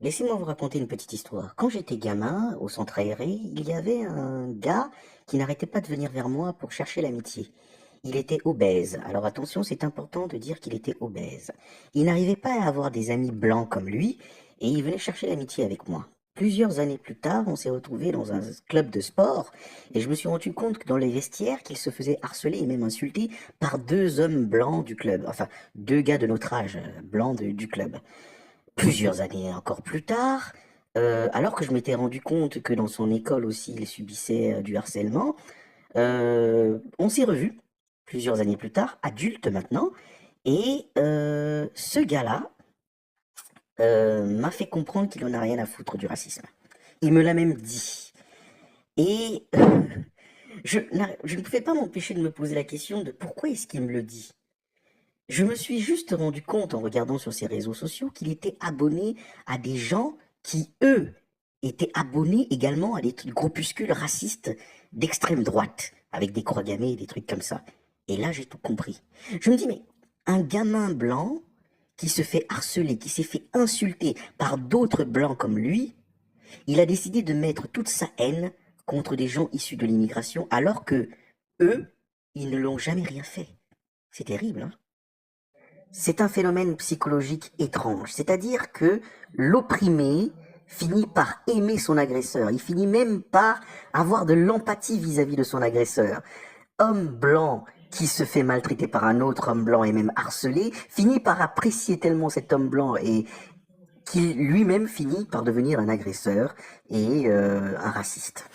Laissez-moi vous raconter une petite histoire. Quand j'étais gamin, au centre aéré, il y avait un gars qui n'arrêtait pas de venir vers moi pour chercher l'amitié. Il était obèse. Alors attention, c'est important de dire qu'il était obèse. Il n'arrivait pas à avoir des amis blancs comme lui, et il venait chercher l'amitié avec moi. Plusieurs années plus tard, on s'est retrouvés dans un club de sport, et je me suis rendu compte que dans les vestiaires, qu'il se faisait harceler et même insulter par deux hommes blancs du club. Enfin, deux gars de notre âge, blancs du club. Plusieurs années encore plus tard, alors que je m'étais rendu compte que dans son école aussi, il subissait du harcèlement, on s'est revus plusieurs années plus tard, adulte maintenant, et ce gars-là m'a fait comprendre qu'il en a rien à foutre du racisme. Il me l'a même dit. Et je ne pouvais pas m'empêcher de me poser la question de pourquoi est-ce qu'il me le dit. Je me suis juste rendu compte en regardant sur ses réseaux sociaux qu'il était abonné à des gens qui, eux, étaient abonnés également à des groupuscules racistes d'extrême droite, avec des croix gammées et des trucs comme ça. Et là, j'ai tout compris. Je me dis, mais un gamin blanc qui se fait harceler, qui s'est fait insulter par d'autres blancs comme lui, il a décidé de mettre toute sa haine contre des gens issus de l'immigration, alors que eux, ils ne l'ont jamais rien fait. C'est terrible, hein? C'est un phénomène psychologique étrange, c'est-à-dire que l'opprimé finit par aimer son agresseur, il finit même par avoir de l'empathie vis-à-vis de son agresseur. Homme blanc qui se fait maltraiter par un autre homme blanc et même harcelé, finit par apprécier tellement cet homme blanc et qu'il lui-même finit par devenir un agresseur et un raciste.